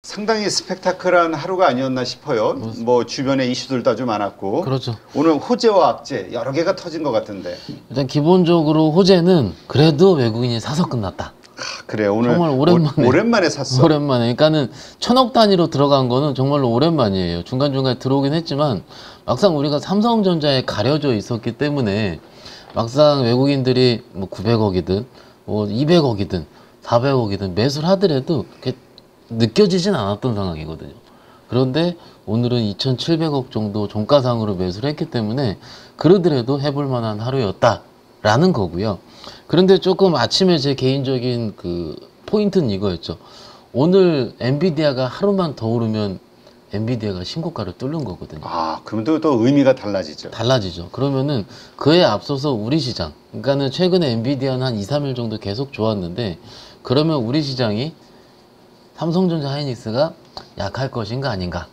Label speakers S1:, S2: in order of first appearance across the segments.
S1: 상당히 스펙타클한 하루가 아니었나 싶어요. 뭐 주변에 이슈들도 아주 많았고.
S2: 그렇죠.
S1: 오늘 호재와 악재 여러 개가 터진 것 같은데.
S2: 일단 기본적으로 호재는 그래도 외국인이 사서 끝났다.
S1: 그래 오늘
S2: 정말
S1: 오랜만에 샀어.
S2: 오랜만에. 그러니까는 천억 단위로 들어간 거는 정말로 오랜만이에요. 중간중간에 들어오긴 했지만 막상 우리가 삼성전자에 가려져 있었기 때문에 막상 외국인들이 뭐 900억이든 뭐 200억이든 400억이든 매수를 하더라도 느껴지진 않았던 상황이거든요. 그런데 오늘은 2,700억 정도 종가상으로 매수를 했기 때문에 그러더라도 해볼 만한 하루였다라는 거고요. 그런데 조금 아침에 제 개인적인 그 포인트는 이거였죠. 오늘 엔비디아가 하루만 더 오르면 엔비디아가 신고가를 뚫는 거거든요.
S1: 아, 그럼 또 의미가 달라지죠.
S2: 달라지죠. 그러면은 그에 앞서서 우리 시장, 그러니까는 최근에 엔비디아는 한 2, 3일 정도 계속 좋았는데 그러면 우리 시장이 삼성전자 하이닉스가 약할 것인가 아닌가.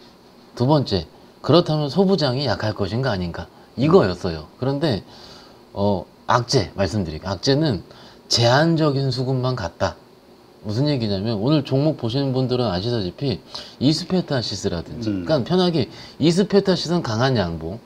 S2: 두 번째, 그렇다면 소부장이 약할 것인가 아닌가. 이거였어요. 그런데 악재 말씀드릴게요. 악재는 제한적인 수급만 갔다. 무슨 얘기냐면 오늘 종목 보시는 분들은 아시다시피 이스페타시스라든지 그러니까 편하게 이스페타시스는 강한 양봉,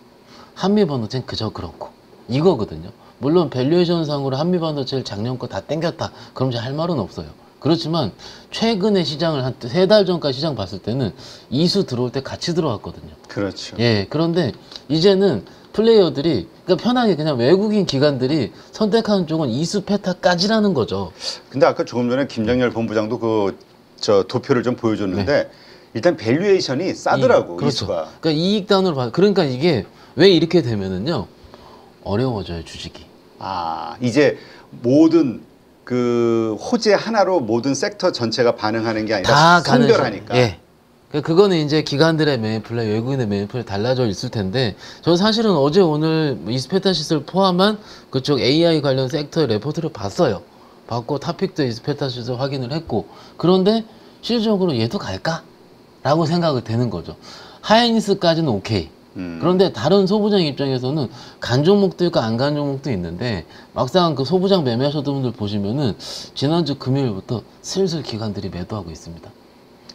S2: 한미반도체는 그저 그렇고 이거거든요. 물론 밸류에이션 상으로 한미반도체를 작년 거 다 땡겼다. 그럼 이제 할 말은 없어요. 그렇지만 최근에 시장을 한 3달 전까지 시장 봤을 때는 이수 들어올 때 같이 들어왔거든요.
S1: 그렇죠.
S2: 예, 그런데 이제는 플레이어들이 그러니까 편하게 그냥 외국인 기관들이 선택하는 쪽은 이수 페타까지라는 거죠.
S1: 근데 아까 조금 전에 김장렬 본부장도 저 도표를 좀 보여줬는데 일단 밸류에이션이 싸더라고.
S2: 그렇죠.
S1: 이수가.
S2: 그러니까 이익 단으로 봐. 그러니까 이게 왜 이렇게 되면은요 어려워져요 주식이.
S1: 아, 이제 모든 그 호재 하나로 모든 섹터 전체가 반응하는 게 아니라
S2: 다
S1: 선별하니까.
S2: 예. 그거는 이제 기관들의 매매 플레이, 외국인의 매매 플레이 달라져 있을 텐데, 저는 사실은 어제 오늘 이스페타시스를 포함한 그쪽 AI 관련 섹터의 레포트를 봤어요. 봤고 타픽도 이스페타시스 확인을 했고, 그런데 실질적으로 얘도 갈까? 라고 생각이 되는 거죠. 하이닉스까지는 오케이. 그런데 다른 소부장 입장에서는 간 종목도 있고 안 간 종목도 있는데 막상 그 소부장 매매하셨던 분들 보시면은 지난주 금요일부터 슬슬 기관들이 매도하고 있습니다.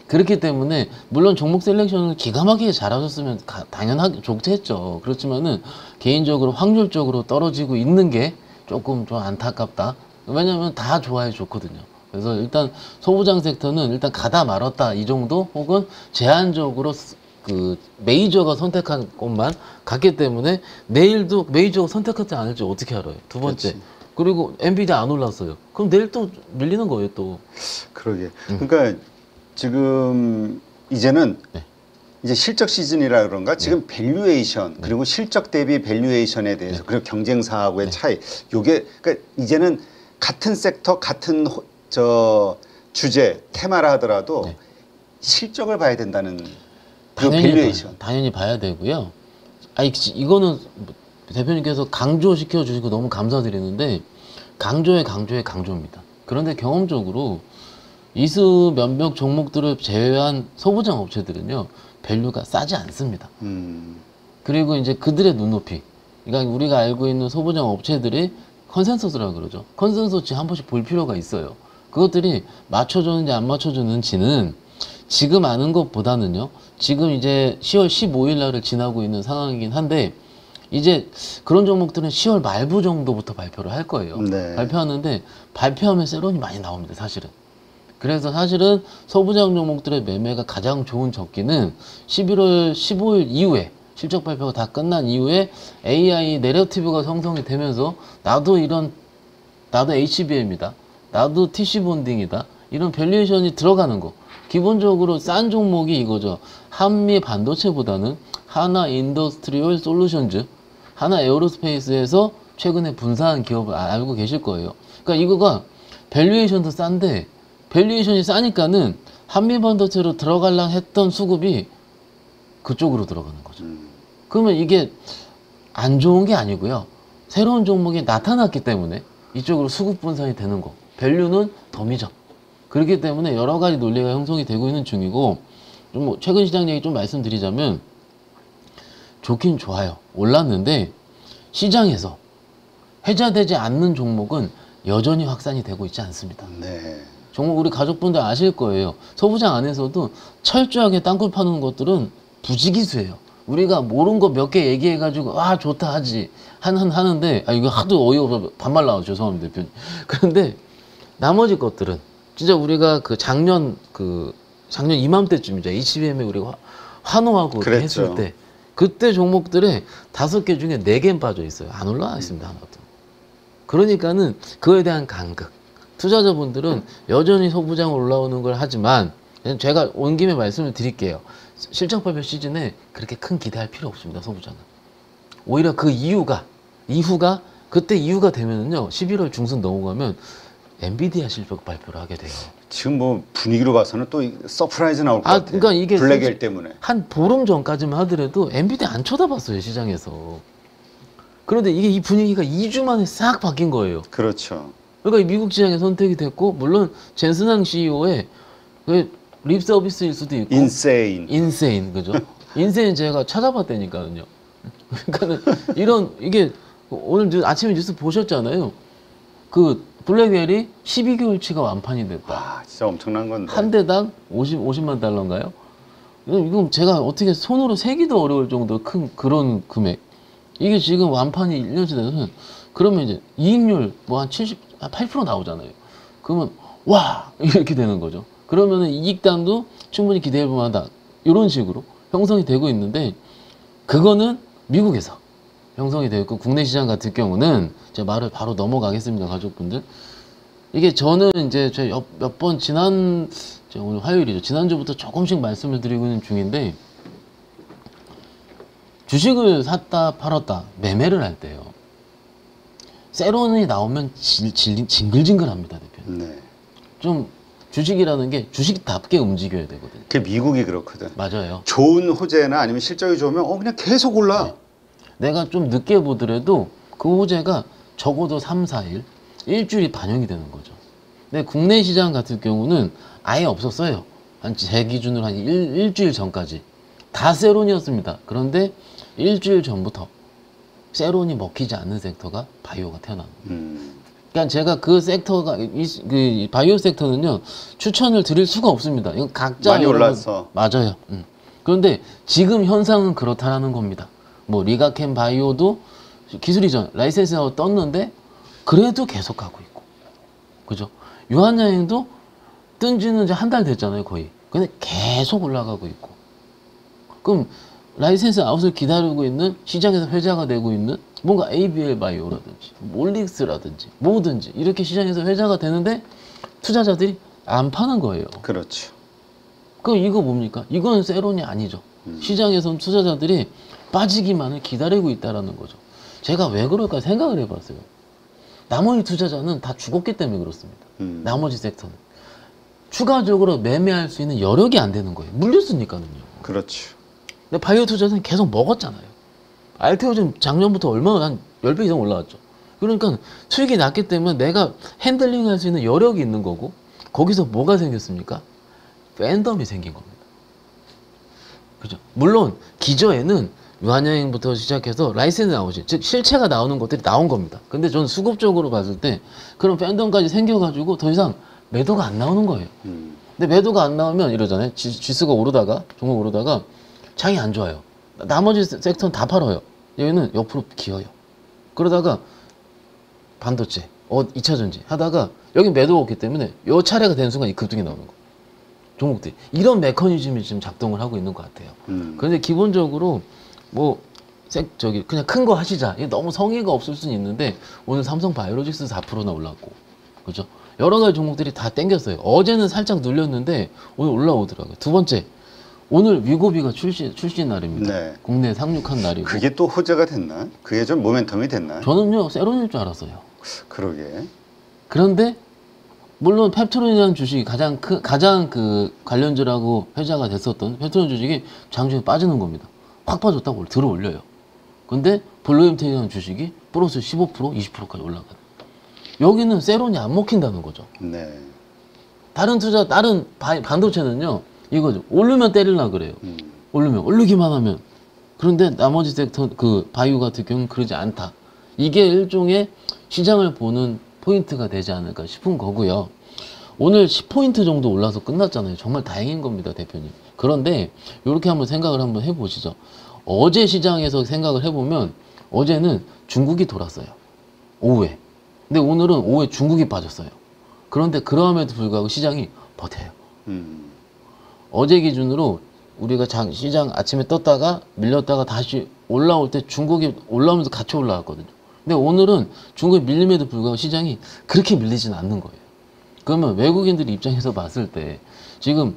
S2: 그렇기 때문에 물론 종목 셀렉션을 기가 막히게 잘하셨으면 당연하게 좋겠죠. 그렇지만은 개인적으로 확률적으로 떨어지고 있는 게 조금 좀 안타깝다. 왜냐하면 다 좋아해 좋거든요. 그래서 일단 소부장 섹터는 일단 가다 말았다 이 정도 혹은 제한적으로 그 메이저가 선택한 곳만 갔기 때문에 내일도 메이저가 선택하지 않을지 어떻게 알아요? 두 번째.
S1: 그렇지.
S2: 그리고 엔비디아 안 올랐어요. 그럼 내일 또 밀리는 거예요 또.
S1: 그러게. 그러니까 지금 이제는 이제 실적 시즌이라 그런가 지금 밸류에이션 그리고 실적 대비 밸류에이션에 대해서 그리고 경쟁사하고의 차이 요게 그러니까 이제는 같은 섹터 같은 저 주제 테마라 하더라도 실적을 봐야 된다는 그 밸류에이션.
S2: 당연히 봐야 되고요. 아니 이거는 대표님께서 강조시켜 주시고 너무 감사드리는데 강조의 강조입니다. 그런데 경험적으로 이수 몇몇 종목들을 제외한 소부장 업체들은요 밸류가 싸지 않습니다. 그리고 이제 그들의 눈높이, 그러니까 우리가 알고 있는 소부장 업체들이 컨센서스라고 그러죠. 컨센서스 한 번씩 볼 필요가 있어요. 그것들이 맞춰줬는지 안 맞춰줬는지는 지금 아는 것보다는요. 지금 이제 10월 15일 날을 지나고 있는 상황이긴 한데 이제 그런 종목들은 10월 말부 정도부터 발표를 할 거예요. 발표하는데 발표하면 세론이 많이 나옵니다. 사실은. 그래서 사실은 소부장 종목들의 매매가 가장 좋은 적기는 11월 15일 이후에 실적 발표가 다 끝난 이후에 AI 내러티브가 형성이 되면서 나도 HBM이다. 나도 TC 본딩이다. 이런 밸류에이션이 들어가는 거. 기본적으로 싼 종목이 이거죠. 한미 반도체보다는 하나 인더스트리얼 솔루션즈, 하나 에어로스페이스에서 최근에 분사한 기업을 알고 계실 거예요. 그러니까 이거가 밸류에이션도 싼데 밸류에이션이 싸니까는 한미 반도체로 들어가려 했던 수급이 그쪽으로 들어가는 거죠. 그러면 이게 안 좋은 게 아니고요. 새로운 종목이 나타났기 때문에 이쪽으로 수급 분산이 되는 거. 밸류는 덤이죠. 그렇기 때문에 여러 가지 논리가 형성이 되고 있는 중이고 좀 뭐 최근 시장 얘기 좀 말씀드리자면 좋긴 좋아요. 올랐는데 시장에서 해자되지 않는 종목은 여전히 확산이 되고 있지 않습니다. 정말 우리 가족분들 아실 거예요. 소부장 안에서도 철저하게 땅굴 파는 것들은 부지기수예요. 우리가 모르는 거 몇 개 얘기해가지고 아 좋다 하지 하는데 이거 하도 어이없어 반말 나와서 죄송합니다 대표님. 그런데 나머지 것들은 진짜 우리가 작년 이맘때쯤이죠. HBM에 우리가 환호하고
S1: 그랬죠.
S2: 했을 때 그때 종목들에 5개 중에 4개는 빠져 있어요. 안 올라와 있습니다 하나도. 그러니까는 그거에 대한 간극. 투자자분들은 여전히 소부장 올라오는 걸 하지만 제가 온 김에 말씀을 드릴게요. 실적 발표 시즌에 그렇게 큰 기대할 필요 없습니다. 소부장은. 오히려 그 이후가 그때 이후가 되면은요. 11월 중순 넘어가면 엔비디아 실적 발표를 하게 돼요.
S1: 지금 뭐 분위기로 봐서는 또 서프라이즈 나올 것 같아요.
S2: 그러니까 이게
S1: 블랙엘 때문에.
S2: 한 보름 전까지만 하더라도 엔비디아 안 쳐다봤어요 시장에서. 그런데 이게 이 분위기가 2주 만에 싹 바뀐 거예요.
S1: 그렇죠.
S2: 그러니까 미국 시장에 선택이 됐고 물론 젠슨항 CEO의 립 서비스일 수도 있고 인세인 그죠? 인세인 제가 찾아봤다니까요. 그러니까는 이게 오늘 아침에 뉴스 보셨잖아요. 그 블랙웰이 12개월치가 완판이 됐다.
S1: 아, 진짜 엄청난 건데.
S2: 한 대당 50만 달러인가요? 이건 제가 어떻게 손으로 세기도 어려울 정도로 큰 그런 금액. 이게 지금 완판이 1년째 되면 그러면 이제 이익률 뭐 한 8% 나오잖아요. 그러면 와 이렇게 되는 거죠. 그러면은 이익단도 충분히 기대해 볼 만하다. 이런 식으로 형성이 되고 있는데 그거는 미국에서 형성이 되어 있고 국내 시장 같은 경우는 제 말을 바로 넘어가겠습니다. 가족분들. 이게 저는 이제 몇 번 오늘 화요일이죠. 지난주부터 조금씩 말씀을 드리고 있는 중인데 주식을 샀다 팔았다 매매를 할 때요. 세론이 나오면 징글징글합니다. 대표님.
S1: 네.
S2: 좀 주식이라는 게 주식답게 움직여야 되거든요.
S1: 그게 미국이 그렇거든.
S2: 맞아요.
S1: 좋은 호재나 아니면 실적이 좋으면 그냥 계속 올라.
S2: 네. 내가 좀 늦게 보더라도 그 호재가 적어도 3, 4일, 일주일이 반영이 되는 거죠. 근데 국내 시장 같은 경우는 아예 없었어요. 제 기준으로 한 일주일 전까지. 다 세론이었습니다. 그런데 일주일 전부터 세론이 먹히지 않는 섹터가 바이오가 태어납니다. 그러니까 제가 그 섹터가 그 바이오 섹터는요 추천을 드릴 수가 없습니다. 이건 각자
S1: 많이 올랐어.
S2: 맞아요. 그런데 지금 현상은 그렇다라는 겁니다. 뭐 리가캠 바이오도 기술이전 라이센스하고 떴는데 그래도 계속 가고 있고, 그죠? 유한양행도 뜬 지는 이제 한 달 됐잖아요 거의. 근데 계속 올라가고 있고. 그럼 라이센스 아웃을 기다리고 있는 시장에서 회자가 되고 있는 뭔가 ABL 바이오라든지 몰릭스라든지 뭐든지 이렇게 시장에서 회자가 되는데 투자자들이 안 파는 거예요.
S1: 그렇죠.
S2: 그럼 이거 뭡니까? 이건 세론이 아니죠. 시장에선 투자자들이 빠지기만을 기다리고 있다라는 거죠. 제가 왜 그럴까 생각을 해봤어요. 나머지 투자자는 다 죽었기 때문에 그렇습니다. 나머지 섹터는 추가적으로 매매할 수 있는 여력이 안 되는 거예요. 물렸으니까는요.
S1: 그렇죠.
S2: 근데 바이오 투자는 계속 먹었잖아요. 알테오 지금 작년부터 얼마나 한 10배 이상 올라왔죠. 그러니까 수익이 낮기 때문에 내가 핸들링 할 수 있는 여력이 있는 거고, 거기서 뭐가 생겼습니까? 팬덤이 생긴 겁니다. 그죠? 물론 기저에는 유한양행부터 시작해서 라이센스 나오지, 즉 실체가 나오는 것들이 나온 겁니다. 근데 저는 수급적으로 봤을 때 그런 팬덤까지 생겨가지고 더 이상 매도가 안 나오는 거예요. 근데 매도가 안 나오면 이러잖아요. 지수가 오르다가 종목 오르다가 장이 안 좋아요. 나머지 섹터는 다 팔아요. 여기는 옆으로 기어요. 그러다가 반도체, 2차 전지 하다가 여기 매도가 없기 때문에 요 차례가 되는 순간 이 급등이 나오는 거. 종목들이 이런 메커니즘이 지금 작동을 하고 있는 것 같아요. 그런데 기본적으로 뭐 그냥 큰 거 하시자. 이게 너무 성의가 없을 수는 있는데 오늘 삼성 바이오로직스 4%나 올랐고, 그죠? 여러 가지 종목들이 다 땡겼어요. 어제는 살짝 눌렸는데 오늘 올라오더라고요. 두 번째, 오늘 위고비가 출시 날입니다.
S1: 네.
S2: 국내 상륙한 날이고.
S1: 그게 또 호재가 됐나? 그게 좀 모멘텀이 됐나?
S2: 저는요 세론일 줄 알았어요.
S1: 그러게.
S2: 그런데 물론 펩트론이라는 주식이 가장 그 관련주라고 회자가 됐었던 펩트론 주식이 장중에 빠지는 겁니다. 확 빠졌다고 들어 올려요. 근데 블루엠텍이라는 주식이 플러스 15%, 20%까지 올라가요. 여기는 세론이 안 먹힌다는 거죠.
S1: 네.
S2: 다른 반도체는요 이거죠. 오르면 때리려 그래요. 오르기만 하면. 그런데 나머지 섹터 그 바이오 같은 경우는 그러지 않다. 이게 일종의 시장을 보는 포인트가 되지 않을까 싶은 거고요. 오늘 10포인트 정도 올라서 끝났잖아요. 정말 다행인 겁니다, 대표님. 그런데 이렇게 한번 생각을 한번 해보시죠. 어제 시장에서 생각을 해보면 어제는 중국이 돌았어요. 오후에. 근데 오늘은 오후에 중국이 빠졌어요. 그런데 그럼에도 불구하고 시장이 버텨요. 어제 기준으로 우리가 시장 아침에 떴다가 밀렸다가 다시 올라올 때 중국이 올라오면서 같이 올라왔거든요. 근데 오늘은 중국이 밀림에도 불구하고 시장이 그렇게 밀리지는 않는 거예요. 그러면 외국인들 입장에서 봤을 때 지금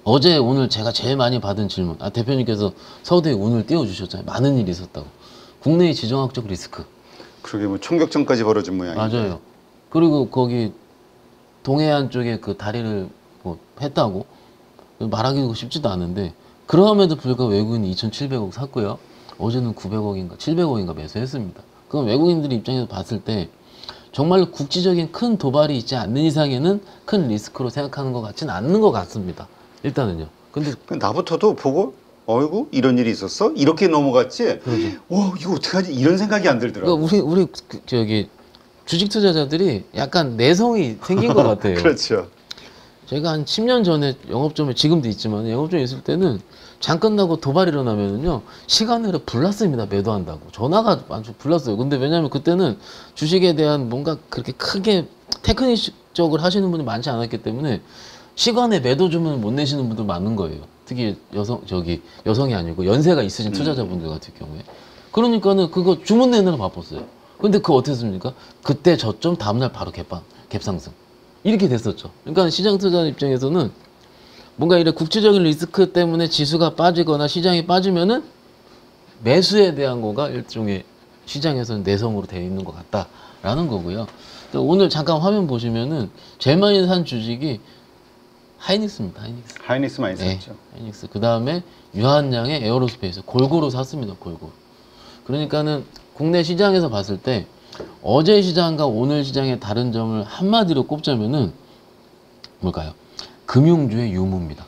S2: 어제 오늘 제가 제일 많이 받은 질문, 대표님께서 서두에 운을 띄워주셨잖아요. 많은 일이 있었다고. 국내의 지정학적 리스크.
S1: 그러게 뭐 총격전까지 벌어진 모양이에요.
S2: 맞아요. 그리고 거기 동해안 쪽에 그 다리를 뭐 했다고 말하기도 쉽지도 않은데, 그럼에도 불구하고 외국인이 2,700억 샀고요. 어제는 900억인가 700억인가 매수했습니다. 그럼 외국인들 입장에서 봤을 때 정말로 국지적인 큰 도발이 있지 않는 이상에는 큰 리스크로 생각하는 것 같지는 않는 것 같습니다. 일단은요. 근데
S1: 나부터도 보고 어이구 이런 일이 있었어? 이렇게 넘어갔지?
S2: 그러죠.
S1: 이거 어떡하지? 이런 생각이 안 들더라고.
S2: 그러니까 우리 저기 주식 투자자들이 약간 내성이 생긴 것 같아요.
S1: 그렇죠.
S2: 제가 한 10년 전에 영업점에, 지금도 있지만 영업점에 있을 때는 장 끝나고 도발 일어나면은요 시간으로 불났습니다. 매도한다고 전화가 아주 불났어요. 근데 왜냐면 그때는 주식에 대한 뭔가 그렇게 크게 테크닉적으로 하시는 분이 많지 않았기 때문에 시간에 매도 주문 못 내시는 분들 많은 거예요. 특히 여성이 아니고 연세가 있으신 투자자분들 같은 경우에. 그러니까는 그거 주문 내느라 바빴어요. 근데 그거 어떻게 했습니까? 그때 저점 다음날 바로 갭상승. 이렇게 됐었죠. 그러니까 시장 투자 입장에서는 뭔가 이런 국제적인 리스크 때문에 지수가 빠지거나 시장이 빠지면은 매수에 대한 거가 일종의 시장에서는 내성으로 되어 있는 것 같다라는 거고요. 오늘 잠깐 화면 보시면은 제일 많이 산 주식이 하이닉스입니다.
S1: 하이닉스 많이 샀죠.
S2: 네, 하이닉스. 그 다음에 유한양의 에어로스페이스 골고루 샀습니다. 골고루. 그러니까는 국내 시장에서 봤을 때 어제 시장과 오늘 시장의 다른 점을 한마디로 꼽자면은 뭘까요? 금융주의 유무입니다.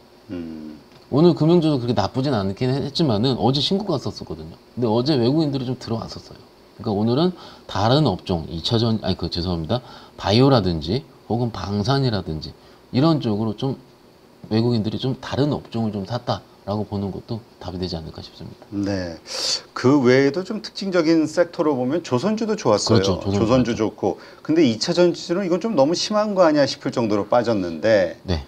S2: 오늘 금융주도 그렇게 나쁘진 않긴 했지만은 어제 신고가 썼었거든요. 근데 어제 외국인들이 좀 들어왔었어요. 그러니까 오늘은 다른 업종, 죄송합니다. 바이오라든지 혹은 방산이라든지 이런 쪽으로 좀 외국인들이 좀 다른 업종을 좀 샀다라고 보는 것도 답이 되지 않을까 싶습니다.
S1: 네. 그 외에도 좀 특징적인 섹터로 보면 조선주도 좋았어요.
S2: 그렇죠.
S1: 조선주 좋고. 근데 2차전 지수는 이건 좀 너무 심한 거 아니야 싶을 정도로 빠졌는데.
S2: 네.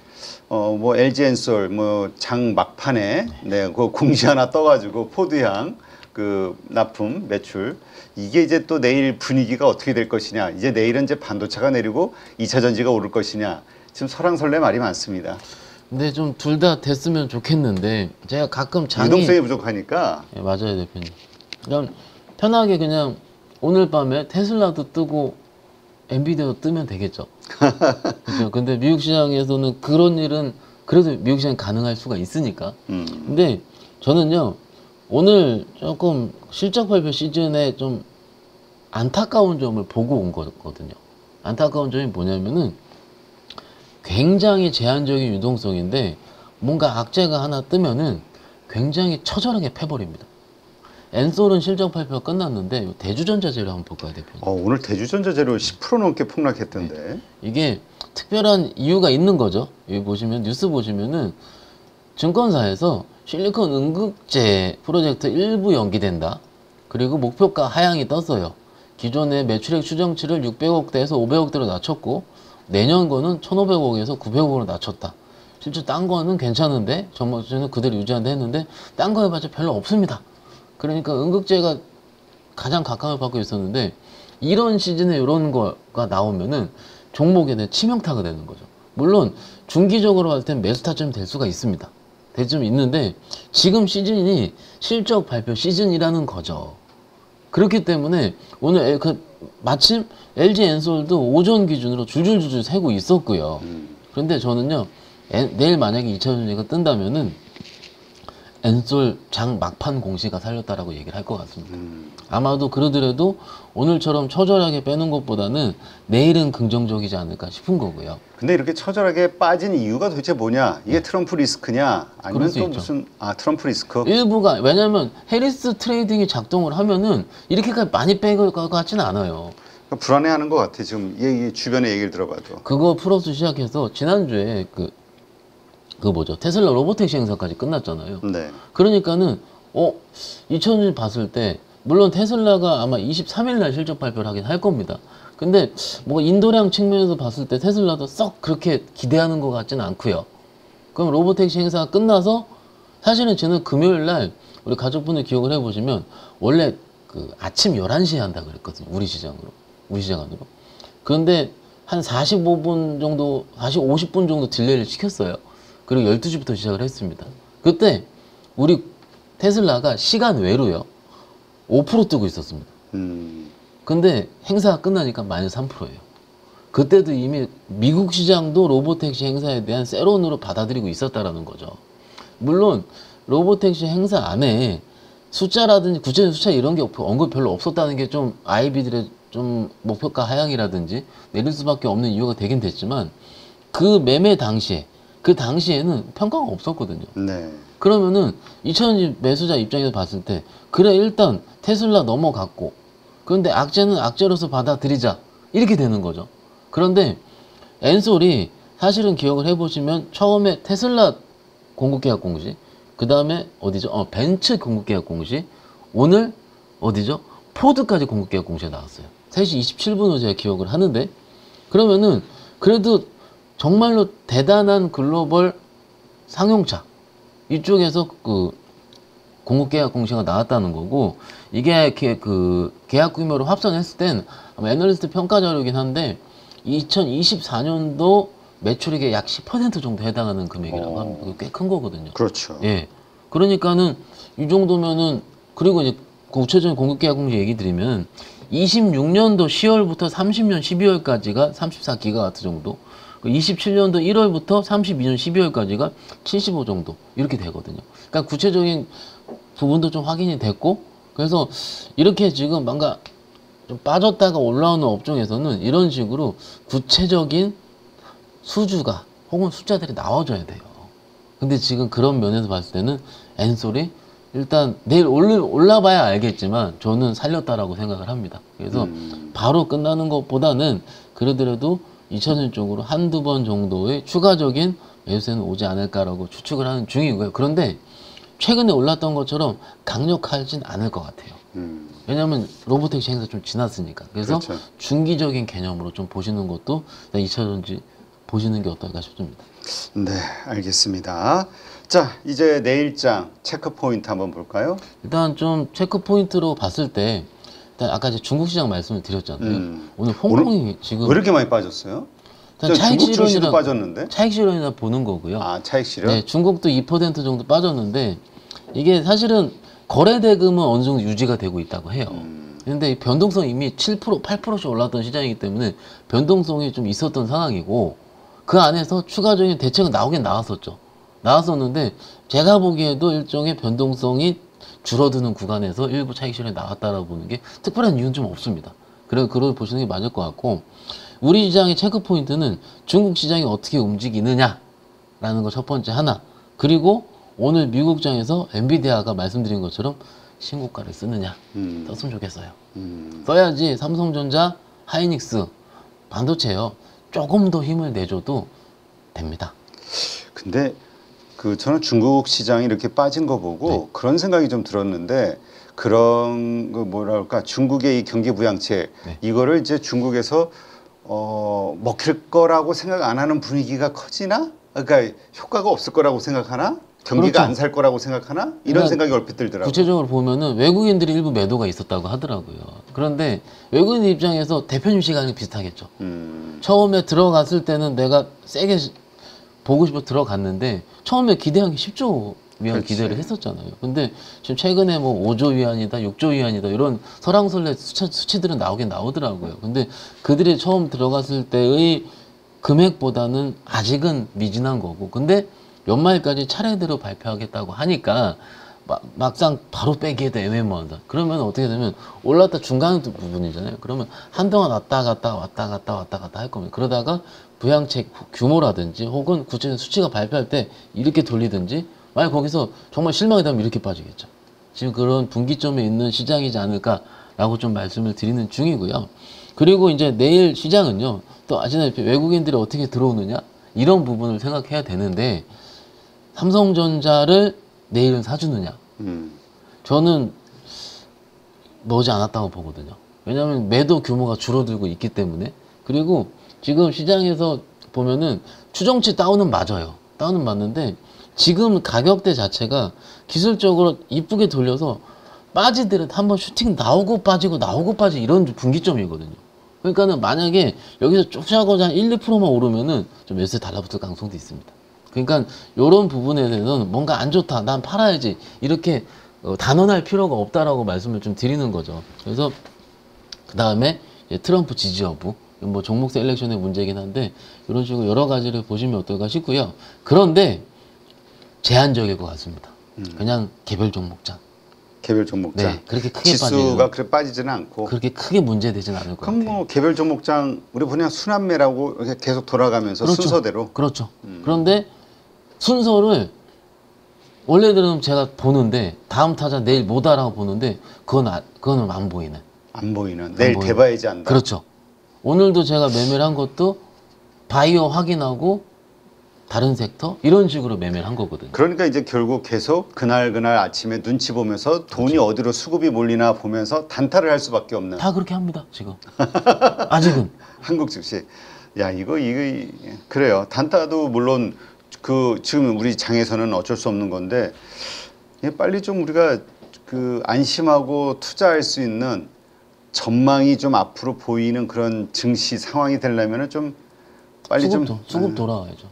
S1: 뭐 LG엔솔 뭐 장 막판에 그 공시 하나 떠가지고 포드향 그 납품 매출 이게 이제 또 내일 분위기가 어떻게 될 것이냐. 이제 내일은 이제 반도체가 내리고 2차 전지가 오를 것이냐. 지금 설왕설래 말이 많습니다.
S2: 근데 좀 둘 다 됐으면 좋겠는데 제가 가끔
S1: 유동성이 부족하니까.
S2: 네, 맞아요, 대표님. 그냥 편하게 그냥 오늘 밤에 테슬라도 뜨고 엔비디아도 뜨면 되겠죠. 그렇죠. 근데 미국 시장에서는 그런 일은 그래도 미국 시장이 가능할 수가 있으니까. 근데 저는요 오늘 조금 실적 발표 시즌에 좀 안타까운 점을 보고 온 거거든요. 안타까운 점이 뭐냐면은 굉장히 제한적인 유동성인데 뭔가 악재가 하나 뜨면은 굉장히 처절하게 패버립니다. 엔솔은 실적 발표가 끝났는데 대주전자 재료 한번 볼까요, 대표님?
S1: 오늘 대주전자 재료 10% 넘게 폭락했던데.
S2: 네. 이게 특별한 이유가 있는 거죠. 여기 보시면 뉴스 보시면은 증권사에서 실리콘 응급제 프로젝트 일부 연기된다. 그리고 목표가 하향이 떴어요. 기존의 매출액 추정치를 600억대에서 500억대로 낮췄고 내년 거는 1,500억에서 900억으로 낮췄다. 실제 딴 거는 괜찮은데 전망치는 그대로 유지한다 했는데 딴 거 해봤자 별로 없습니다. 그러니까 응급제가 가장 각광을 받고 있었는데 이런 시즌에 이런 거가 나오면은 종목에 대한 치명타가 되는 거죠. 물론 중기적으로 할 땐 매수 타점이 될 수가 있습니다. 될 수 있는데 지금 시즌이 실적 발표 시즌이라는 거죠. 그렇기 때문에 오늘 마침 LG 엔솔도 오전 기준으로 줄줄줄줄 세고 있었고요. 그런데 저는요 내일 만약에 2차 전지가 뜬다면은 엔솔 장 막판 공시가 살렸다라고 얘기를 할 것 같습니다. 아마도 그러더라도 오늘처럼 처절하게 빼는 것보다는 내일은 긍정적이지 않을까 싶은 거고요.
S1: 근데 이렇게 처절하게 빠진 이유가 도대체 뭐냐? 이게 트럼프 리스크냐? 아니면 또 무슨 트럼프 리스크?
S2: 일부가 왜냐하면 해리스 트레이딩이 작동을 하면은 이렇게까지 많이 뺀 것 같지는 않아요.
S1: 불안해하는 것 같아. 지금 얘기 주변의 얘기를 들어봐도.
S2: 그거 플러스 시작해서 지난주에 그 뭐죠? 테슬라 로보택시 행사까지 끝났잖아요.
S1: 네.
S2: 그러니까는 2000년 봤을 때 물론 테슬라가 아마 23일 날 실적 발표를 하긴 할 겁니다. 근데 뭐 인도량 측면에서 봤을 때 테슬라도 썩 그렇게 기대하는 것 같지는 않고요. 그럼 로보택시 행사가 끝나서 사실은 저는 금요일 날 우리 가족분들 기억을 해보시면 원래 그 아침 11시에 한다 그랬거든요. 우리 시장으로. 그런데 한 45분 정도, 50분 정도 딜레이를 시켰어요. 그리고 12시부터 시작을 했습니다. 그때 우리 테슬라가 시간 외로요. 5% 뜨고 있었습니다. 근데 행사가 끝나니까 마이너스 3%예요. 그때도 이미 미국 시장도 로보택시 행사에 대한 세론으로 받아들이고 있었다라는 거죠. 물론 로보택시 행사 안에 숫자라든지 구체적인 숫자 이런 게 언급 별로 없었다는 게 좀 IB들의 좀 목표가 하향이라든지 내릴 수밖에 없는 이유가 되긴 됐지만 그 매매 당시에 그 당시에는 평가가 없었거든요.
S1: 네.
S2: 그러면은 2,000원 매수자 입장에서 봤을 때 그래 일단 테슬라 넘어갔고 그런데 악재는 악재로서 받아들이자 이렇게 되는 거죠. 그런데 엔솔이 사실은 기억을 해보시면 처음에 테슬라 공급계약 공시, 그 다음에 어디죠? 벤츠 공급계약 공시, 오늘 어디죠? 포드까지 공급계약 공시가 나왔어요. 3시 27분으로 제가 기억을 하는데 그러면은 그래도 정말로 대단한 글로벌 상용차 이쪽에서 그 공급계약 공시가 나왔다는 거고 이게 그 계약 규모로 합산했을 땐 아마 애널리스트 평가 자료이긴 한데 2024년도 매출액의 약 10% 정도 해당하는 금액이라고 합니다. 꽤 큰 거거든요.
S1: 그렇죠.
S2: 예. 그러니까는 이 정도면은 그리고 이제 구체적인 공급계약 공시 얘기 드리면 26년도 10월부터 30년 12월까지가 34기가와트 정도, 27년도 1월부터 32년 12월까지가 75 정도 이렇게 되거든요. 그러니까 구체적인 부분도 좀 확인이 됐고 그래서 이렇게 지금 뭔가 좀 빠졌다가 올라오는 업종에서는 이런 식으로 구체적인 수주가 혹은 숫자들이 나와줘야 돼요. 근데 지금 그런 면에서 봤을 때는 엔솔이 일단 내일 올라봐야 알겠지만 저는 살렸다라고 생각을 합니다. 그래서 바로 끝나는 것보다는 그러더라도 2000년 쪽으로 한두 번 정도의 추가적인 매수세는 오지 않을까라고 추측을 하는 중이고요. 그런데 최근에 올랐던 것처럼 강력하진 않을 것 같아요. 왜냐하면 로보택시 행사 좀 지났으니까. 그래서
S1: 그렇죠.
S2: 중기적인 개념으로 좀 보시는 것도 2차전지 보시는 게 어떨까 싶습니다.
S1: 네, 알겠습니다. 자, 이제 내일장 체크 포인트 한번 볼까요?
S2: 일단 좀 체크 포인트로 봤을 때 일단 아까 이제 중국 시장 말씀을 드렸잖아요. 오늘 홍콩이 지금
S1: 왜 이렇게 많이 빠졌어요?
S2: 일단 차익
S1: 중국 증시도
S2: 실현이라
S1: 빠졌는데?
S2: 차익 실현이라 보는 거고요.
S1: 아, 차익 실현?
S2: 네, 중국도 2% 정도 빠졌는데 이게 사실은 거래 대금은 어느 정도 유지가 되고 있다고 해요. 그런데 이 변동성이 이미 7%, 8%씩 올랐던 시장이기 때문에 변동성이 좀 있었던 상황이고 그 안에서 추가적인 대책은 나오긴 나왔었죠. 나왔었는데 제가 보기에도 일종의 변동성이 줄어드는 구간에서 일부 차익 실현이 나왔다라고 보는 게 특별한 이유는 좀 없습니다. 그래서 그걸 보시는 게 맞을 것 같고 우리 시장의 체크 포인트는 중국 시장이 어떻게 움직이느냐라는 거 첫 번째 하나 그리고 오늘 미국장에서 엔비디아가 말씀드린 것처럼 신고가를 쓰느냐 썼으면 좋겠어요. 써야지 삼성전자, 하이닉스, 반도체요 조금 더 힘을 내줘도 됩니다.
S1: 근데 저는 중국 시장이 이렇게 빠진 거 보고
S2: 네.
S1: 그런 생각이 좀 들었는데 그런 거 뭐랄까 중국의 이 경기 부양책
S2: 네.
S1: 이거를 이제 중국에서 먹힐 거라고 생각 안 하는 분위기가 커지나? 그러니까 효과가 없을 거라고 생각하나? 경기가
S2: 그렇죠.
S1: 안 살 거라고 생각하나? 이런
S2: 그러니까
S1: 생각이 얼핏 들더라고요.
S2: 구체적으로 보면은 외국인들이 일부 매도가 있었다고 하더라고요. 그런데 외국인 입장에서 대표님 시간이 비슷하겠죠. 처음에 들어갔을 때는 내가 세게 보고 싶어 들어갔는데 처음에 기대한 게 10조 위안
S1: 그렇지.
S2: 기대를 했었잖아요. 근데 지금 최근에 뭐 5조 위안이다, 6조 위안이다 이런 설왕설래 수치들은 나오긴 나오더라고요. 근데 그들이 처음 들어갔을 때의 금액보다는 아직은 미진한 거고 근데 연말까지 차례대로 발표하겠다고 하니까 막상 바로 빼기에도 애매모호하다. 그러면 어떻게 되면 올랐다 중간 부분이잖아요. 그러면 한동안 왔다 갔다 할 겁니다. 그러다가 부양책 규모라든지 혹은 구체적인 수치가 발표할 때 이렇게 돌리든지 만약 거기서 정말 실망이 되면 이렇게 빠지겠죠. 지금 그런 분기점에 있는 시장이지 않을까라고 좀 말씀을 드리는 중이고요. 그리고 이제 내일 시장은요. 또 아시다시피 외국인들이 어떻게 들어오느냐 이런 부분을 생각해야 되는데 삼성전자를 내일은 사주느냐 저는 넣지 않았다고 보거든요. 왜냐하면 매도 규모가 줄어들고 있기 때문에. 그리고 지금 시장에서 보면은 추정치 다운은 맞아요. 다운은 맞는데 지금 가격대 자체가 기술적으로 이쁘게 돌려서 빠지더라도 한번 슈팅 나오고 빠지고 나오고 빠지고 이런 분기점이거든요. 그러니까는 만약에 여기서 쭉 하고자 한 1, 2%만 오르면은 좀 매수에 달라붙을 가능성도 있습니다. 그러니까 이런 부분에 대해서는 뭔가 안 좋다, 난 팔아야지 이렇게 단언할 필요가 없다라고 말씀을 좀 드리는 거죠. 그래서 그 다음에 트럼프 지지 여부, 뭐 종목 셀렉션의 문제이긴 한데 이런 식으로 여러 가지를 보시면 어떨까 싶고요. 그런데 제한적일 것 같습니다. 그냥 개별 종목장.
S1: 개별 종목장.
S2: 네, 그렇게 크게
S1: 지수가 그렇게 빠지지는 않고.
S2: 그렇게 크게 문제되진 않을 것
S1: 그럼
S2: 같아요.
S1: 뭐 개별 종목장 우리 그냥 순환매라고 이렇게 계속 돌아가면서
S2: 그렇죠.
S1: 순서대로.
S2: 그렇죠. 그런데 순서를 원래대로는 제가 보는데 다음 타자 내일 뭐다라고 보는데 그거는 안 보이는.
S1: 안 보이는. 내일
S2: 보이는.
S1: 대봐야지 안다.
S2: 그렇죠. 오늘도 제가 매매를 한 것도 바이오 확인하고 다른 섹터 이런 식으로 매매를 한 거거든요.
S1: 그러니까 이제 결국 계속 그날 아침에 눈치 보면서 돈이
S2: 그렇죠.
S1: 어디로 수급이 몰리나 보면서 단타를 할 수밖에 없는.
S2: 다 그렇게 합니다. 지금 아직은.
S1: 한국 증시. 야 이거 그래요. 단타도 물론 그 지금 우리 장에서는 어쩔 수 없는 건데 빨리 좀 우리가 그 안심하고 투자할 수 있는 전망이 좀 앞으로 보이는 그런 증시 상황이 되려면은 좀 빨리
S2: 수급 돌아와야죠.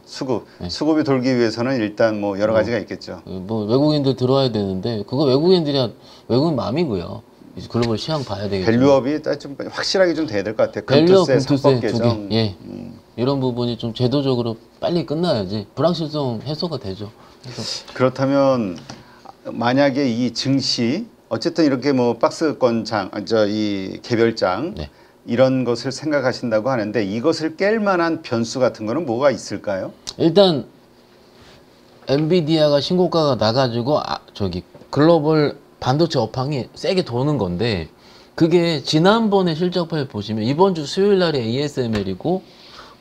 S1: 수급이 돌기 위해서는 일단 뭐 여러 가지가 있겠죠.
S2: 뭐 외국인들 들어와야 되는데 그거 외국인들이 외국인 마음이고요. 이제 글로벌 시장 봐야 되겠죠.
S1: 밸류업이 좀 확실하게 좀 돼야 될 것 같아요.
S2: 밸류업,
S1: 금투세,
S2: 금투세
S1: 상법
S2: 두
S1: 개정.
S2: 개. 예. 이런 부분이 좀 제도적으로 빨리 끝나야지 불확실성 해소가 되죠. 그래서
S1: 그렇다면 만약에 이 증시 어쨌든 이렇게 뭐 박스권장, 이 개별장
S2: 네.
S1: 이런 것을 생각하신다고 하는데 이것을 깰 만한 변수 같은 거는 뭐가 있을까요?
S2: 일단 엔비디아가 신고가가 나가지고 글로벌 반도체 업황이 세게 도는 건데 그게 지난번에 실적 발표 보시면 이번 주 수요일 날에 ASML이고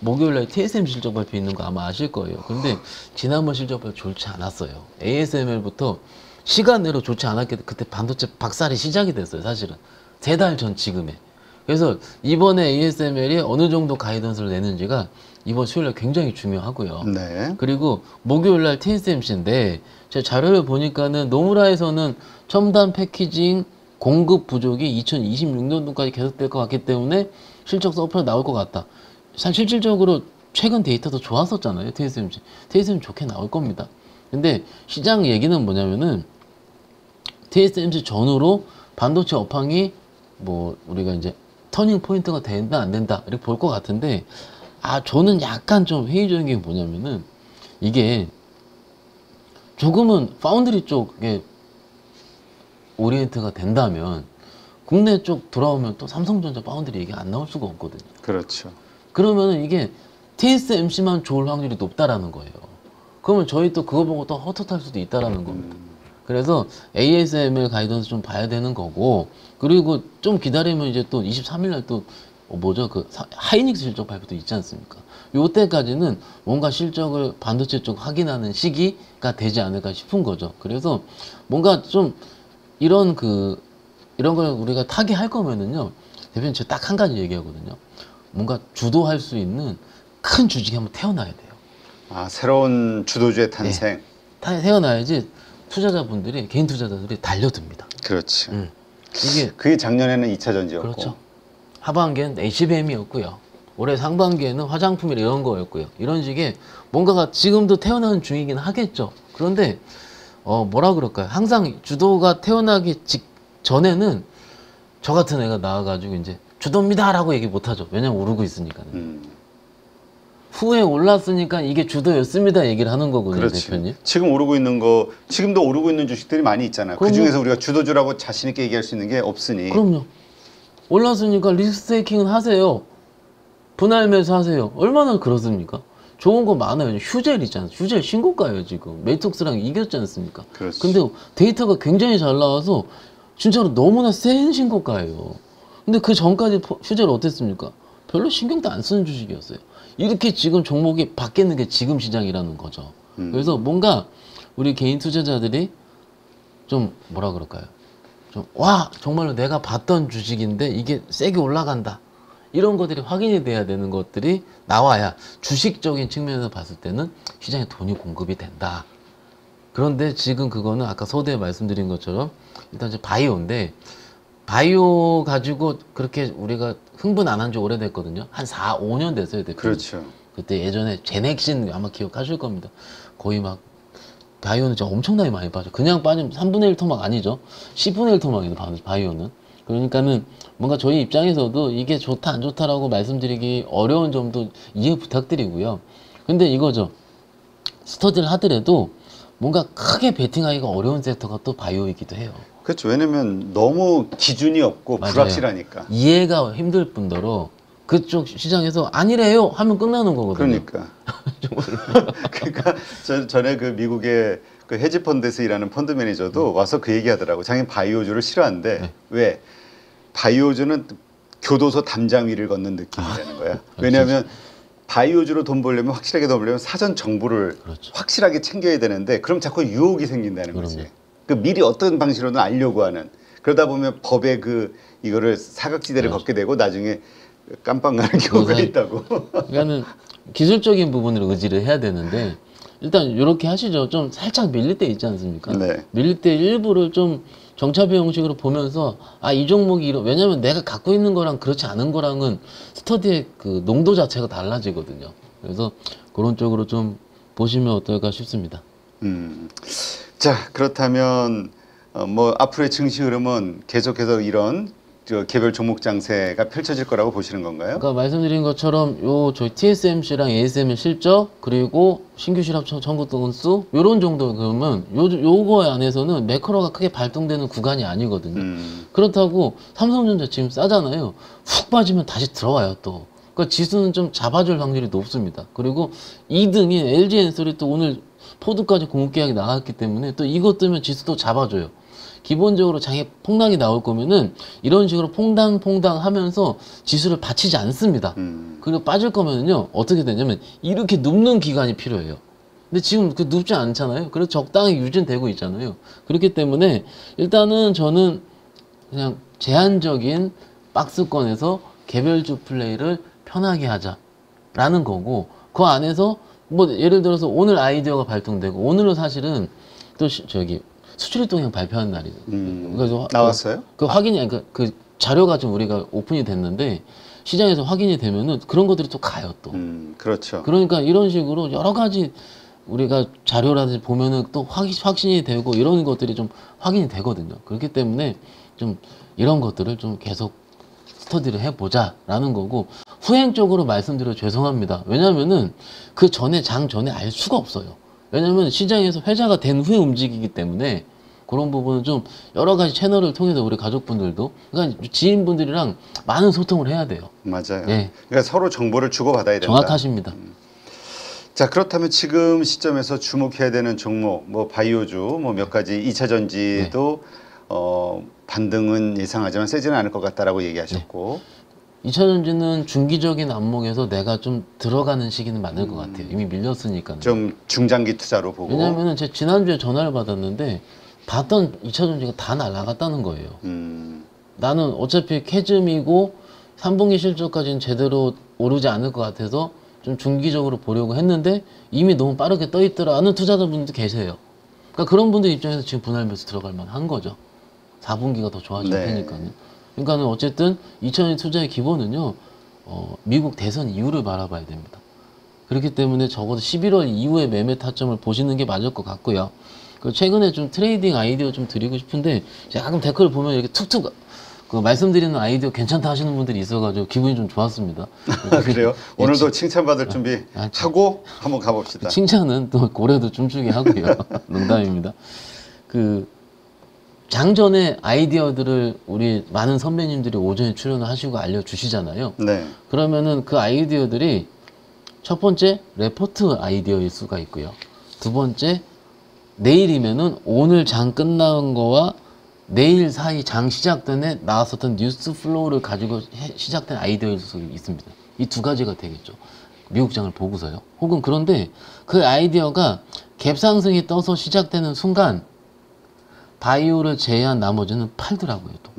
S2: 목요일 날 TSM 실적 발표 있는 거 아마 아실 거예요. 근데 지난번 실적 발표 좋지 않았어요. ASML부터 시간 내로 좋지 않았기 때문에 그때 반도체 박살이 시작이 됐어요. 사실은 3달 전 지금에. 그래서 이번에 ASML이 어느 정도 가이던스를 내는지가 이번 수요일 날 굉장히 중요하고요.
S1: 네.
S2: 그리고 목요일 날 TSMC인데 제가 자료를 보니까는 노무라에서는 첨단 패키징 공급 부족이 2026년도까지 계속될 것 같기 때문에 실적 서프라 나올 것 같다. 실질적으로 최근 데이터도 좋았었잖아요. TSMC. TSMC 좋게 나올 겁니다. 근데 시장 얘기는 뭐냐면은 TSMC 전후로 반도체 업황이 뭐 우리가 이제 터닝 포인트가 된다 안 된다 이렇게 볼 것 같은데 저는 약간 좀 회의적인 게 뭐냐면은 이게 조금은 파운드리 쪽에 오리엔트가 된다면 국내 쪽 돌아오면 또 삼성전자 파운드리 얘기 안 나올 수가 없거든요.
S1: 그렇죠.
S2: 그러면은 이게 TSMC만 좋을 확률이 높다라는 거예요. 그러면 저희 또 그거 보고 또 헛헛할 수도 있다라는 겁니다. 그래서 ASML 가이던스 좀 봐야 되는 거고 그리고 좀 기다리면 이제 또 23일 날 또 하이닉스 실적 발표도 있지 않습니까? 요때까지는 뭔가 실적을 반도체 쪽 확인하는 시기가 되지 않을까 싶은 거죠. 그래서 뭔가 좀 이런 걸 우리가 타개할 거면은요. 대표님 제가 딱 한 가지 얘기하거든요. 뭔가 주도할 수 있는 큰 주식이 한번 태어나야 돼요.
S1: 새로운 주도주의 탄생.
S2: 네. 태어나야지 투자자분들이 개인 투자자들이 달려듭니다.
S1: 그렇지.
S2: 이게
S1: 그게 작년에는 2차 전지였고.
S2: 그렇죠. 하반기에는 HBM이었고요. 올해 상반기에는 화장품이나 이런 거였고요. 이런 식의 뭔가가 지금도 태어나는 중이긴 하겠죠. 그런데 뭐라 그럴까요? 항상 주도가 태어나기 전에는 저 같은 애가 나와가지고 이제 주도입니다라고 얘기 못하죠. 왜냐면 오르고 있으니까요. 후에 올랐으니까 이게 주도였습니다 얘기를 하는 거거든요.
S1: 그렇지.
S2: 대표님.
S1: 지금 오르고 있는 거, 지금도 오르고 있는 주식들이 많이 있잖아요. 그 중에서 우리가 주도주라고 자신 있게 얘기할 수 있는 게 없으니.
S2: 그럼요. 올랐으니까 리스테이킹은 하세요. 분할 매수하세요. 얼마나 그렇습니까? 좋은 거 많아요. 휴젤 있잖아요. 휴젤 신고가예요 지금. 메이톡스랑 이겼지 않습니까?
S1: 그렇지.
S2: 근데 데이터가 굉장히 잘 나와서 진짜로 너무나 센 신고가예요. 근데 그 전까지 휴재를 어땠습니까? 별로 신경도 안 쓰는 주식이었어요. 이렇게 지금 종목이 바뀌는 게 지금 시장이라는 거죠. 그래서 뭔가 우리 개인 투자자들이 좀 뭐라 그럴까요? 좀 와 정말로 내가 봤던 주식인데 이게 세게 올라간다. 이런 것들이 확인이 돼야 되는 것들이 나와야 주식적인 측면에서 봤을 때는 시장에 돈이 공급이 된다. 그런데 지금 그거는 아까 서두에 말씀드린 것처럼 일단 이제 바이오인데 바이오 가지고 그렇게 우리가 흥분 안 한 지 오래됐거든요. 한 4, 5년 됐어요. 대표님.
S1: 그렇죠.
S2: 그때 예전에 제넥신 아마 기억하실 겁니다. 거의 막 바이오는 진짜 엄청나게 많이 빠져. 그냥 빠지면 3분의 1 토막 아니죠. 10분의 1 토막이에요. 바이오는. 그러니까는 뭔가 저희 입장에서도 이게 좋다 안 좋다라고 말씀드리기 어려운 점도 이해 부탁드리고요. 근데 이거죠. 스터디를 하더라도 뭔가 크게 베팅하기가 어려운 섹터가 또 바이오이기도 해요.
S1: 그렇죠. 왜냐면 너무 기준이 없고
S2: 맞아요.
S1: 불확실하니까.
S2: 이해가 힘들 뿐더러 그쪽 시장에서 아니래요 하면 끝나는 거거든요.
S1: 그러니까. 그러니까 전에 그 미국의 그 헤지펀드에서 일하는 펀드 매니저도 와서 그 얘기하더라고. 자기는 바이오주를 싫어하는데
S2: 네.
S1: 왜? 바이오주는 교도소 담장 위를 걷는 느낌이라는 거야. 왜냐하면 바이오주로 돈 벌려면 확실하게 돈 벌려면 사전 정보를
S2: 그렇죠.
S1: 확실하게 챙겨야 되는데 그럼 자꾸 유혹이 생긴다는 거지.
S2: 그럼요.
S1: 그 미리 어떤 방식으로든 알려고 하는. 그러다 보면 법에 그 이거를 사각지대를
S2: 그렇죠.
S1: 걷게 되고 나중에 깜빵 가는 경우가
S2: 그래서
S1: 있다고.
S2: 그러니까는 기술적인 부분을 의지를 해야 되는데 일단 이렇게 하시죠. 좀 살짝 밀릴 때 있지 않습니까?
S1: 네.
S2: 밀릴 때 일부를 좀 정차표 형식으로 보면서 아 이 종목이 왜냐면 내가 갖고 있는 거랑 그렇지 않은 거랑은 스터디의 그 농도 자체가 달라지거든요. 그래서 그런 쪽으로 좀 보시면 어떨까 싶습니다.
S1: 자, 그렇다면 뭐 앞으로의 증시 흐름은 계속해서 이런 개별 종목 장세가 펼쳐질 거라고 보시는 건가요?
S2: 아까 말씀드린 것처럼 요 저희 TSMC랑 ASML 실적 그리고 신규 실업 청구 건수 요런 정도 그러면 요거 안에서는 매크로가 크게 발동되는 구간이 아니거든요. 그렇다고 삼성전자 지금 싸잖아요. 훅 빠지면 다시 들어와요 또. 그러니까 지수는 좀 잡아줄 확률이 높습니다. 그리고 2등인 LG엔솔이 또 오늘 포드까지 공급계약이 나왔기 때문에 또 이것 때문에 지수도 잡아줘요. 기본적으로 장에 폭락이 나올 거면은 이런 식으로 퐁당 하면서 지수를 받치지 않습니다. 그리고 빠질 거면은요 어떻게 되냐면 이렇게 눕는 기간이 필요해요. 근데 지금 그 눕지 않잖아요. 그래서 적당히 유지는 되고 있잖아요. 그렇기 때문에 일단은 저는 그냥 제한적인 박스권에서 개별주 플레이를 편하게 하자라는 거고 그 안에서 뭐 예를 들어서 오늘 아이디어가 발동되고 오늘은 사실은 또 저기 수출입 동향 발표하는 날이죠. 그래서
S1: 나왔어요?
S2: 그 확인이 아니 그 자료가 좀 우리가 오픈이 됐는데 시장에서 확인이 되면은 그런 것들이 또 가요 또.
S1: 그렇죠.
S2: 그러니까 이런 식으로 여러 가지 우리가 자료라든지 보면은 또 확신이 되고 이런 것들이 좀 확인이 되거든요. 그렇기 때문에 좀 이런 것들을 좀 계속 스터디를 해보자라는 거고 후행적으로 말씀드려 죄송합니다. 왜냐면은 그 전에 장 전에 알 수가 없어요. 왜냐면 시장에서 회자가 된 후에 움직이기 때문에 그런 부분은 좀 여러 가지 채널을 통해서 우리 가족분들도 그러니까 지인분들이랑 많은 소통을 해야 돼요.
S1: 맞아요.
S2: 네.
S1: 그러니까 서로 정보를 주고받아야 된다.
S2: 정확하십니다.
S1: 자, 그렇다면 지금 시점에서 주목해야 되는 종목, 뭐 바이오주, 뭐 몇 가지 2차 전지도 반등은 예상하지만 세지는 않을 것 같다라고 얘기하셨고.
S2: 2차 전지는 중기적인 안목에서 내가 좀 들어가는 시기는 맞을 것 같아요. 이미 밀렸으니까.
S1: 좀 중장기 투자로 보고.
S2: 왜냐면은 제가 지난주에 전화를 받았는데 봤던 2차 전지가 다 날아갔다는 거예요. 나는 어차피 캐즘이고 3분기 실적까지는 제대로 오르지 않을 것 같아서 좀 중기적으로 보려고 했는데 이미 너무 빠르게 떠 있더라는 투자자분들도 계세요. 그러니까 그런 분들 입장에서 지금 분할 매수 들어갈 만한 거죠. 4분기가 더 좋아질 테니까는. 그러니까는 어쨌든 2차전지 투자의 기본은요, 미국 대선 이후를 바라봐야 됩니다. 그렇기 때문에 적어도 11월 이후에 매매 타점을 보시는 게 맞을 것 같고요. 그 최근에 좀 트레이딩 아이디어 좀 드리고 싶은데 가끔 댓글 보면 이렇게 툭툭 그 말씀드리는 아이디어 괜찮다 하시는 분들이 있어가지고 기분이 좀 좋았습니다.
S1: 그래요? 오늘도 칭찬받을 준비 하고 한번 가봅시다.
S2: 칭찬은 또 고래도 춤추게 하고요. 농담입니다. 그 장전에 아이디어들을 우리 많은 선배님들이 오전에 출연을 하시고 알려주시잖아요.
S1: 네.
S2: 그러면은 그 아이디어들이 첫 번째 레포트 아이디어일 수가 있고요. 두 번째 내일이면은 오늘 장 끝난 거와 내일 사이 장 시작 전에 나왔었던 뉴스 플로우를 가지고 시작된 아이디어일 수 있습니다. 이 두 가지가 되겠죠. 미국 장을 보고서요. 혹은 그런데 그 아이디어가 갭 상승이 떠서 시작되는 순간 바이오를 제외한 나머지는 팔더라고요. 또.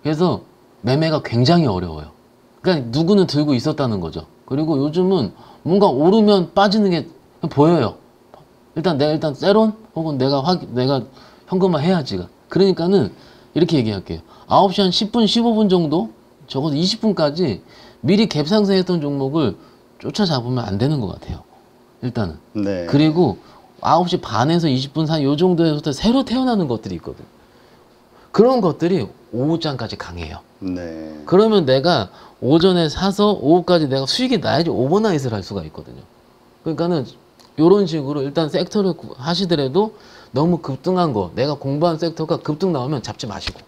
S2: 그래서 매매가 굉장히 어려워요. 그러니까 누구는 들고 있었다는 거죠. 그리고 요즘은 뭔가 오르면 빠지는 게 보여요. 일단 세론 혹은 내가 현금화 해야지가. 그러니까는 이렇게 얘기할게요. 9시 한 10분, 15분 정도, 적어도 20분까지 미리 갭 상승했던 종목을 쫓아잡으면 안 되는 것 같아요. 일단은.
S1: 네.
S2: 그리고 9시 반에서 20분 사이 요 정도에서 새로 태어나는 것들이 있거든. 그런 것들이 오후장까지 강해요.
S1: 네.
S2: 그러면 내가 오전에 사서 오후까지 내가 수익이 나야지 오버나잇을 할 수가 있거든요. 그러니까는 이런 식으로 일단 섹터를 하시더라도 너무 급등한 거, 내가 공부한 섹터가 급등 나오면 잡지 마시고.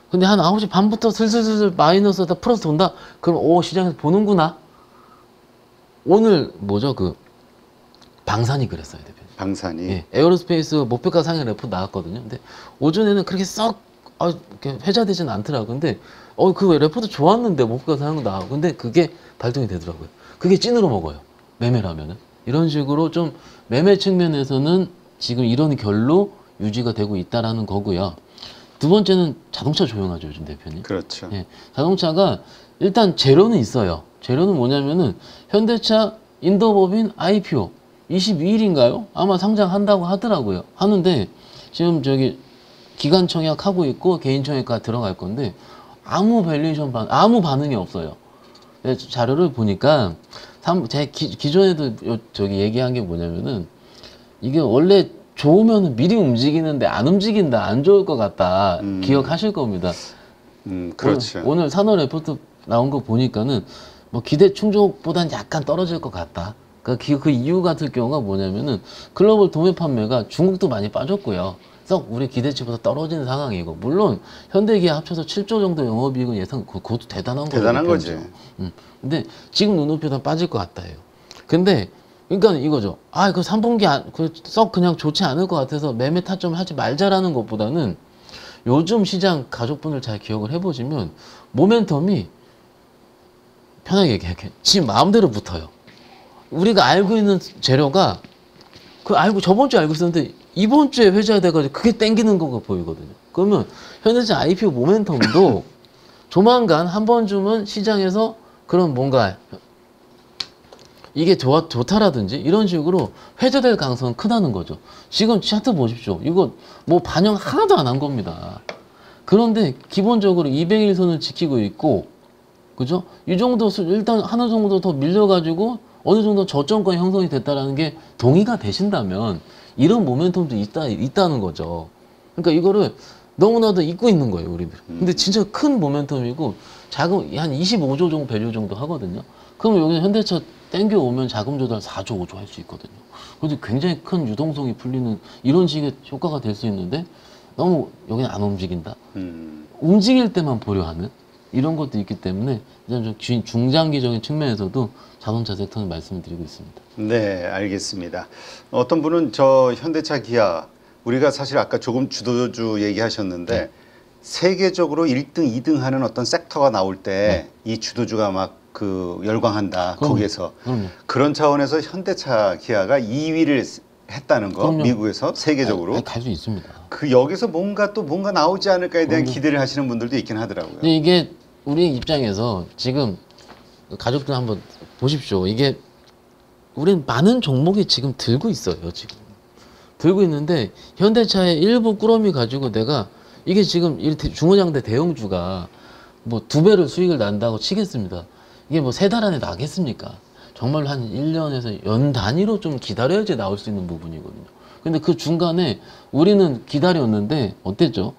S2: 근데 한 9시 반부터 슬슬슬 마이너스다 플러스 돈다? 그럼 오, 시장에서 보는구나. 오늘 뭐죠? 그 방산이 그랬어요, 대표님.
S1: 방산이.
S2: 예, 에어로스페이스 목표가 상향 레포트 나왔거든요. 근데 오전에는 그렇게 썩 이렇게 회자되지는 않더라고요. 근데 그 레포트 좋았는데 목표가 상향 나와. 근데 그게 발동이 되더라고요. 그게 찐으로 먹어요. 매매라면은. 이런 식으로 좀 매매 측면에서는 지금 이런 결로 유지가 되고 있다라는 거고요. 두 번째는 자동차 조용하죠, 요즘 대표님.
S1: 그렇죠.
S2: 예, 자동차가 일단 재료는 있어요. 재료는 뭐냐면은 현대차 인도법인 IPO 22일인가요? 아마 상장한다고 하더라고요. 하는데 지금 저기 기관 청약하고 있고 개인 청약가 들어갈 건데 아무 밸류에이션 아무 반응이 없어요. 자료를 보니까 제 기존에도 저기 얘기한 게 뭐냐면은 이게 원래 좋으면 미리 움직이는데 안 움직인다, 안 좋을 것 같다 기억하실 겁니다.
S1: 그렇죠.
S2: 오늘 산업 레포트 나온 거 보니까는 뭐 기대 충족보다는 약간 떨어질 것 같다. 그 이유 같은 경우가 뭐냐면은 글로벌 도매 판매가 중국도 많이 빠졌고요. 썩 우리 기대치보다 떨어지는 상황이고, 물론 현대기아 합쳐서 7조 정도 영업이익은 예상, 그것도 대단한 거죠.
S1: 대단한 거지.
S2: 근데 지금 눈높이보다 빠질 것 같다 해요. 근데 그러니까 이거죠. 그 3분기 썩 그냥 좋지 않을 것 같아서 매매 타점을 하지 말자라는 것보다는 요즘 시장 가족분들 잘 기억을 해보시면 모멘텀이 편하게 얘기할게. 지 마음대로 붙어요. 우리가 알고 있는 재료가 저번 주에 알고 있었는데 이번 주에 회자돼가지고 그게 땡기는 거가 보이거든요. 그러면 현대차 IPO 모멘텀도 조만간 한 번쯤은 시장에서 그런 뭔가 이게 좋다라든지 이런 식으로 회자될 가능성은 크다는 거죠. 지금 차트 보십시오. 이거 뭐 반영 하나도 안 한 겁니다. 그런데 기본적으로 200일선을 지키고 있고, 그죠? 이 정도 일단 하나 정도 더 밀려가지고 어느 정도 저점권 형성이 됐다라는 게 동의가 되신다면 이런 모멘텀도 있다는 거죠. 그러니까 이거를 너무나도 잊고 있는 거예요, 우리들. 근데 진짜 큰 모멘텀이고 자금 한 25조 정도 밸류 정도 하거든요. 그럼 여기 현대차 땡겨오면 자금 조달 4조, 5조 할 수 있거든요. 그래서 굉장히 큰 유동성이 풀리는 이런 식의 효과가 될 수 있는데 너무 여기는 안 움직인다. 움직일 때만 보려하는 이런 것도 있기 때문에 좀 중장기적인 측면에서도 자동차 섹터는 말씀을 드리고 있습니다.
S1: 네, 알겠습니다. 어떤 분은 저 현대차 기아, 우리가 사실 아까 조금 주도주 얘기하셨는데
S2: 네.
S1: 세계적으로 1등, 2등 하는 어떤 섹터가 나올 때 이 주도주가 막 열광한다. 거기에서.
S2: 그럼요.
S1: 그런 차원에서 현대차 기아가 2위를 했다는 거.
S2: 그럼요.
S1: 미국에서 세계적으로.
S2: 갈 수 있습니다.
S1: 여기서 뭔가 나오지 않을까에 대한
S2: 그럼요.
S1: 기대를 하시는 분들도 있긴 하더라고요.
S2: 근데 이게 우리 입장에서 지금 가족들 한번 보십시오. 이게 우리는 많은 종목이 지금 들고 있어요. 지금 들고 있는데 현대차의 일부 꾸러미 가지고 내가 이게 지금 중소장대 대형주가 뭐 2배를 수익을 난다고 치겠습니다. 이게 뭐 3달 안에 나겠습니까? 정말 한 1년에서 연 단위로 좀 기다려야지 나올 수 있는 부분이거든요. 근데 그 중간에 우리는 기다렸는데 어땠죠?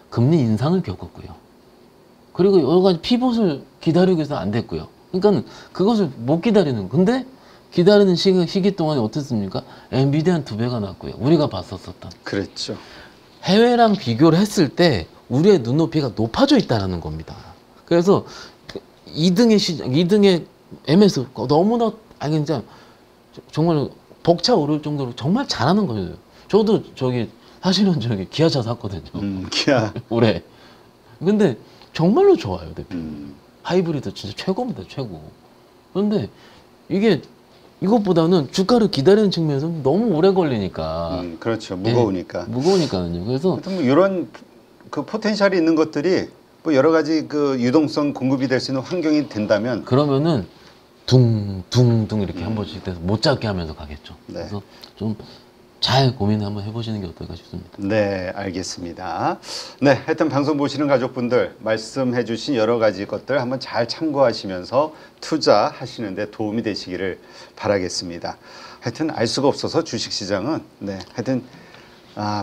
S2: 금리 인상을 겪었고요. 그리고 여러 가지 피봇을 기다리고 있어서 안 됐고요. 그러니까 그것을 못 기다리는. 근데 기다리는 시기 동안에 어땠습니까? 엔비디아는 2배가 났고요. 우리가 봤었던.
S1: 그랬죠.
S2: 해외랑 비교를 했을 때 우리의 눈높이가 높아져 있다는 겁니다. 그래서 2등의 MS 너무나 진짜 정말 벅차 오를 정도로 정말 잘하는 거예요. 저도 저기 사실은 저기 기아차 샀거든요.
S1: 기아.
S2: 올해. 근데 정말로 좋아요, 대표님. 하이브리드 진짜 최고입니다, 최고. 그런데 이게 이것보다는 주가를 기다리는 측면에서 너무 오래 걸리니까.
S1: 그렇죠. 무거우니까.
S2: 네, 무거우니까요. 그래서
S1: 하여튼 뭐 이런 그 포텐셜이 있는 것들이 뭐 여러 가지 그 유동성 공급이 될 수 있는 환경이 된다면
S2: 그러면은 둥둥둥 이렇게 한 번씩 돼서 못 잡게 하면서 가겠죠.
S1: 네.
S2: 그래서 좀 잘 고민을 한번 해보시는 게 어떨까 싶습니다.
S1: 네, 알겠습니다. 네, 하여튼 방송 보시는 가족분들 말씀해 주신 여러 가지 것들 한번 잘 참고하시면서 투자하시는데 도움이 되시기를 바라겠습니다. 하여튼 알 수가 없어서 주식시장은 네, 하여튼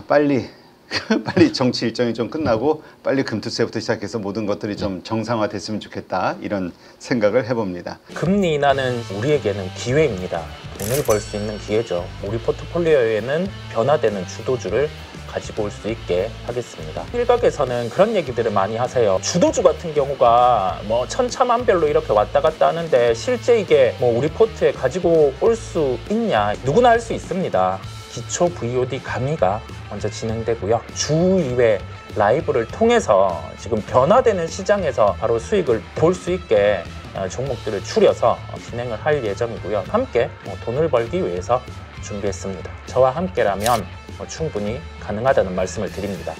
S1: 빨리 정치 일정이 좀 끝나고 빨리 금투세부터 시작해서 모든 것들이 좀 정상화됐으면 좋겠다 이런 생각을 해봅니다.
S3: 금리 인하는 우리에게는 기회입니다. 돈을 벌 수 있는 기회죠. 우리 포트폴리오에는 변화되는 주도주를 가지고 올 수 있게 하겠습니다. 일각에서는 그런 얘기들을 많이 하세요. 주도주 같은 경우가 뭐 천차만별로 이렇게 왔다 갔다 하는데 실제 이게 뭐 우리 포트에 가지고 올 수 있냐? 누구나 할 수 있습니다. 기초 VOD 강의가 먼저 진행되고요. 주 2회 라이브를 통해서 지금 변화되는 시장에서 바로 수익을 볼 수 있게 종목들을 추려서 진행을 할 예정이고요. 함께 돈을 벌기 위해서 준비했습니다. 저와 함께라면 충분히 가능하다는 말씀을 드립니다.